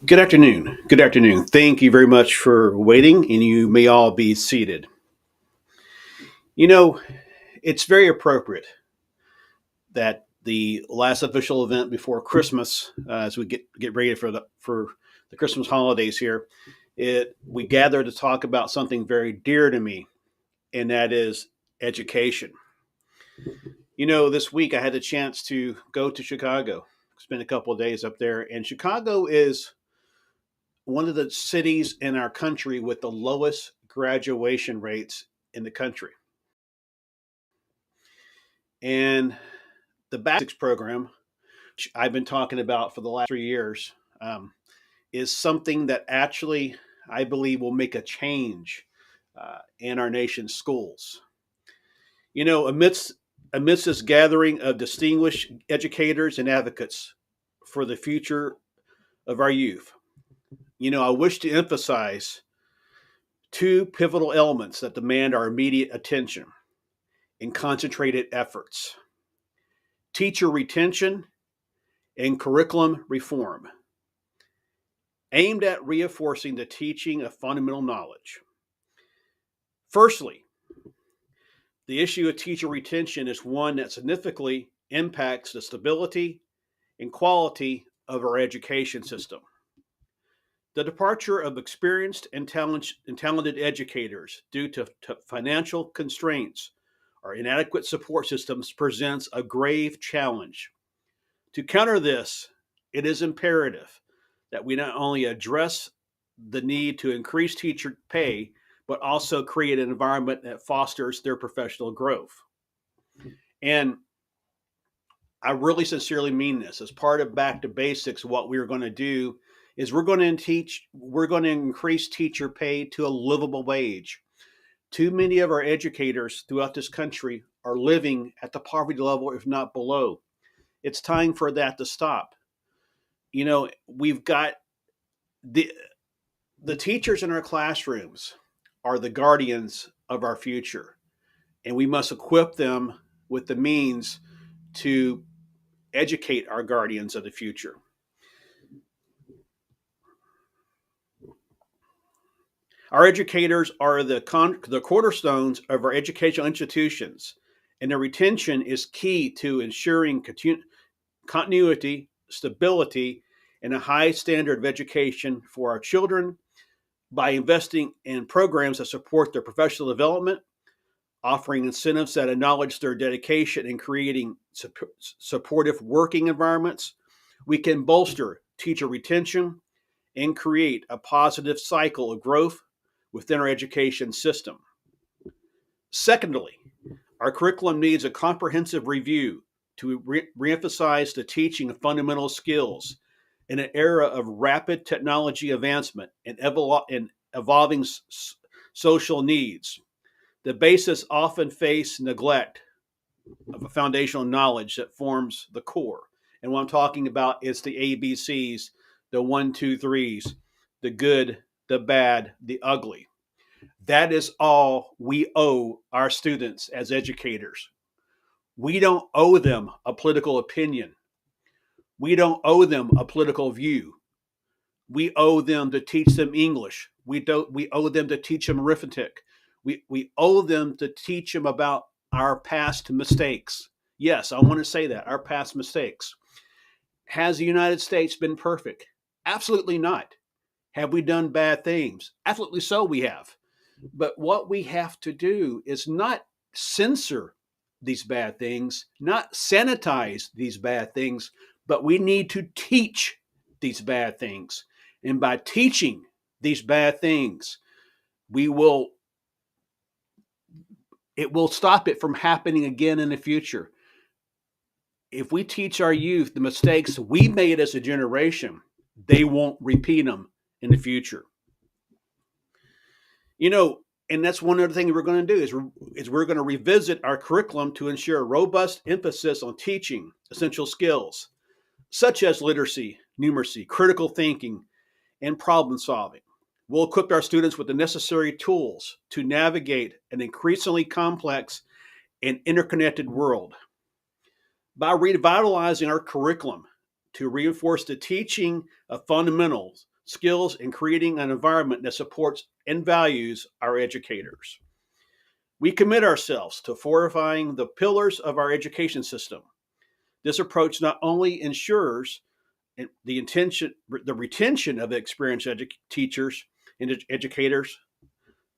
Good afternoon. Good afternoon. Thank you very much for waiting, and you may all be seated. You know, it's very appropriate that the last official event before Christmas, as we get ready for the Christmas holidays here, it we gather to talk about something very dear to me, and that is education. This week I had a chance to go to Chicago, spend a couple of days up there, and Chicago is one of the cities in our country with the lowest graduation rates in the country. And the basics program, which I've been talking about for the last 3 years, is something that actually I believe will make a change in our nation's schools. Amidst this gathering of distinguished educators and advocates for the future of our youth, I wish to emphasize two pivotal elements that demand our immediate attention and concentrated efforts: teacher retention and curriculum reform, aimed at reinforcing the teaching of fundamental knowledge. Firstly, the issue of teacher retention is one that significantly impacts the stability and quality of our education system. The departure of experienced and talented educators due to financial constraints or inadequate support systems presents a grave challenge. To counter this, it is imperative that we not only address the need to increase teacher pay, but also create an environment that fosters their professional growth. And I really sincerely mean this. As part of Back to Basics, what we're going to do is we're going to increase teacher pay to a livable wage. Too many of our educators throughout this country are living at the poverty level, if not below. It's time for that to stop. We've got the the teachers in our classrooms are the guardians of our future, and we must equip them with the means to educate our guardians of the future. Our educators are the cornerstones of our educational institutions, and their retention is key to ensuring continuity, stability, and a high standard of education for our children by investing in programs that support their professional development, offering incentives that acknowledge their dedication, and creating supportive working environments. We can bolster teacher retention and create a positive cycle of growth within our education system. Secondly, our curriculum needs a comprehensive review to reemphasize the teaching of fundamental skills in an era of rapid technology advancement and evolving social needs. The basis often face neglect of a foundational knowledge that forms the core. And what I'm talking about is the ABCs, the one, two, threes, the good, the bad, the ugly. That is all we owe our students as educators. We don't owe them a political opinion. We don't owe them a political view. We owe them to teach them English. We owe them to teach them arithmetic. We owe them to teach them about our past mistakes. Yes, I want to say that, our past mistakes. Has the United States been perfect? Absolutely not. Have we done bad things? Absolutely so, we have. But what we have to do is not censor these bad things, not sanitize these bad things, but we need to teach these bad things. And by teaching these bad things, we will it will stop it from happening again in the future. If we teach our youth the mistakes we made as a generation, they won't repeat them in the future. You know, and that's one other thing we're going to do is we're going to revisit our curriculum to ensure a robust emphasis on teaching essential skills such as literacy, numeracy, critical thinking, and problem solving. We'll equip our students with the necessary tools to navigate an increasingly complex and interconnected world. By revitalizing our curriculum to reinforce the teaching of fundamentals skills, and creating an environment that supports and values our educators. We commit ourselves to fortifying the pillars of our education system. This approach not only ensures the retention of experienced teachers and educators,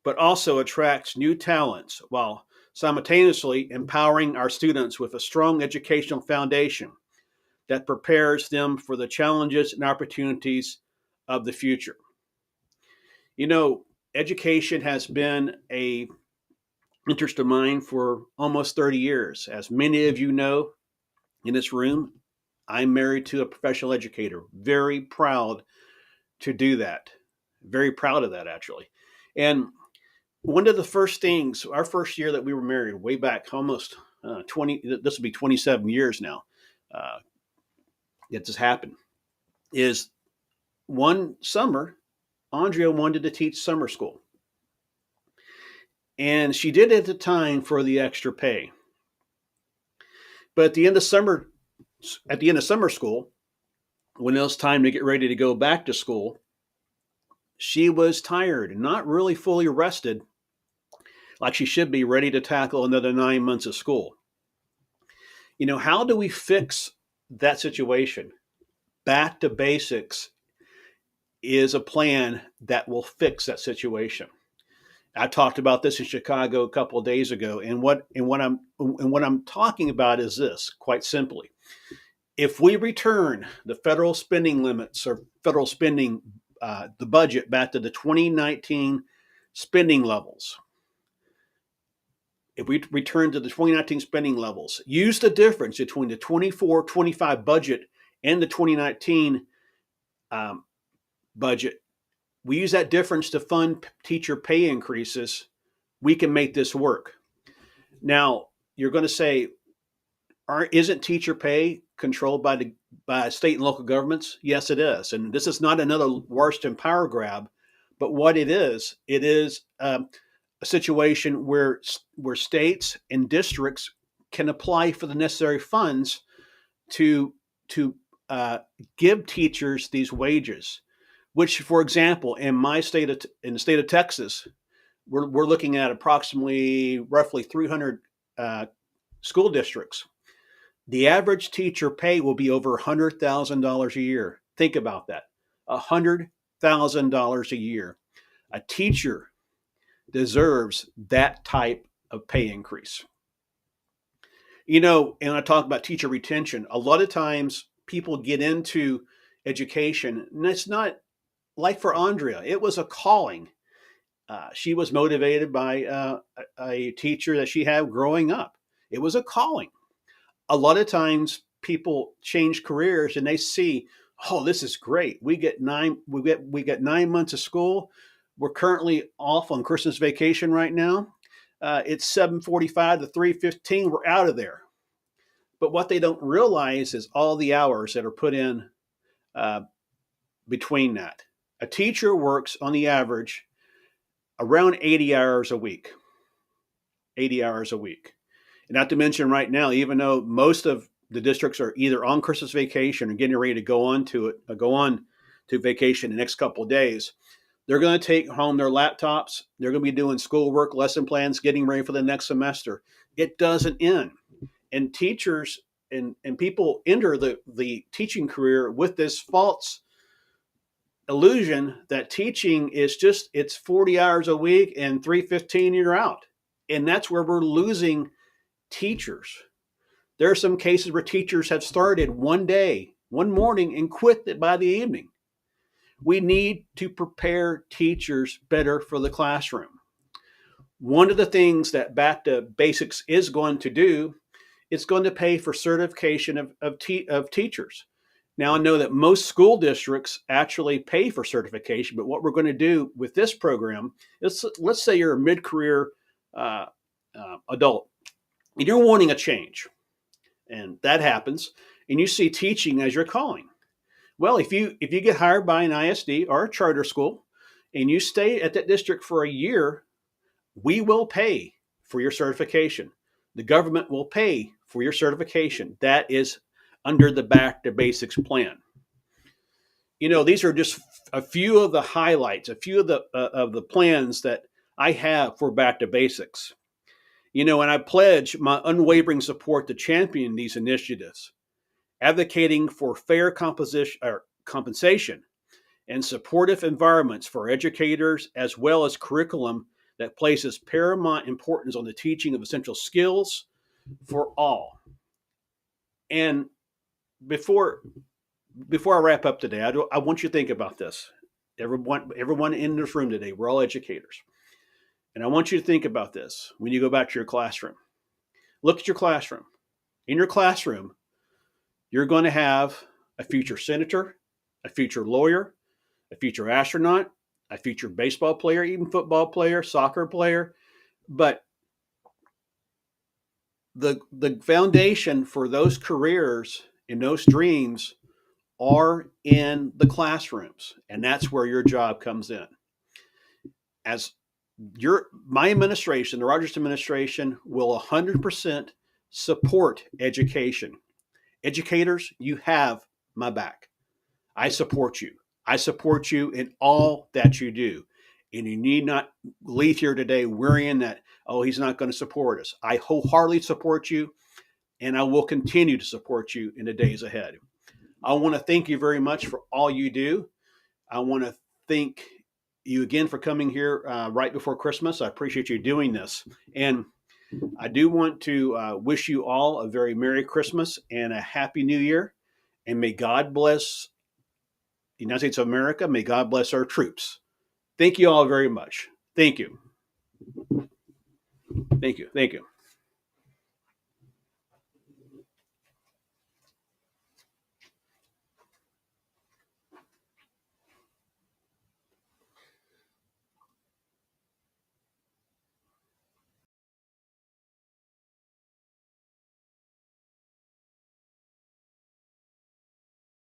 but also attracts new talents while simultaneously empowering our students with a strong educational foundation that prepares them for the challenges and opportunities of the future. You know, education has been a interest of mine for almost 30 years. As many of you know in this room, I'm married to a professional educator. Very proud to do that. Very proud of that, actually. And one of the first things, our first year that we were married, way back almost 20, this will be 27 years now, that this happened, is one summer, Andrea wanted to teach summer school. And she did at the time for the extra pay. But at the end of summer school, when it was time to get ready to go back to school, she was tired and not really fully rested like she should be, ready to tackle another 9 months of school. You know, how do we fix that situation? Back to basics is a plan that will fix that situation. I talked about this in Chicago a couple of days ago, and what I'm talking about is this, quite simply. If we return the federal spending limits or federal spending, the budget back to the 2019 spending levels, if we return to the 2019 spending levels, use the difference between the 24-25 budget and the 2019 budget, we use that difference to fund teacher pay increases, we can make this work. Now, you're going to say, isn't teacher pay controlled by state and local governments? Yes, it is. And this is not another Washington power grab, but what it is a situation where states and districts can apply for the necessary funds to give teachers these wages. Which, for example, in the state of Texas, we're looking at approximately roughly 300 school districts. The average teacher pay will be over $100,000 a year. Think about that, $100,000 a year. A teacher deserves that type of pay increase. You know, and I talk about teacher retention. A lot of times people get into education, and it's not like for Andrea, it was a calling. She was motivated by a teacher that she had growing up. It was a calling. A lot of times people change careers and they see, oh, this is great. We get 9 months of school. We're currently off on Christmas vacation right now. It's 7:45 to 3:15. We're out of there. But what they don't realize is all the hours that are put in between that. A teacher works on the average around 80 hours a week. 80 hours a week. And not to mention right now, even though most of the districts are either on Christmas vacation or getting ready to go on to vacation the next couple of days, they're going to take home their laptops. They're going to be doing schoolwork, lesson plans, getting ready for the next semester. It doesn't end. And teachers and people enter the teaching career with this false illusion that teaching is it's 40 hours a week and 3:15 you're out. And that's where we're losing teachers. There are some cases where teachers have started one morning, and quit by the evening. We need to prepare teachers better for the classroom. One of the things that Back to Basics is going to do, it's going to pay for certification of teachers. Now, I know that most school districts actually pay for certification, but what we're going to do with this program is, let's say you're a mid-career adult and you're wanting a change, and that happens, and you see teaching as your calling. Well, if you get hired by an ISD or a charter school and you stay at that district for a year, we will pay for your certification. The government will pay for your certification. That is under the Back to Basics plan. These are just a few of the highlights, a few of the plans that I have for Back to Basics. And I pledge my unwavering support to champion these initiatives, advocating for fair compensation and supportive environments for educators, as well as curriculum that places paramount importance on the teaching of essential skills for all. And before I wrap up today, I want you to think about this. Everyone in this room today, we're all educators. And I want you to think about this when you go back to your classroom. Look at your classroom. In your classroom, you're going to have a future senator, a future lawyer, a future astronaut, a future baseball player, even football player, soccer player. But the foundation for those careers and those dreams are in the classrooms, and that's where your job comes in. As my administration, the Rogers administration, will 100% support education. Educators, you have my back. I support you. I support you in all that you do. And you need not leave here today worrying that, oh, he's not going to support us. I wholeheartedly support you, and I will continue to support you in the days ahead. I want to thank you very much for all you do. I want to thank you again for coming here right before Christmas. I appreciate you doing this. And I do want to wish you all a very Merry Christmas and a Happy New Year. And may God bless the United States of America. May God bless our troops. Thank you all very much. Thank you. Thank you. Thank you.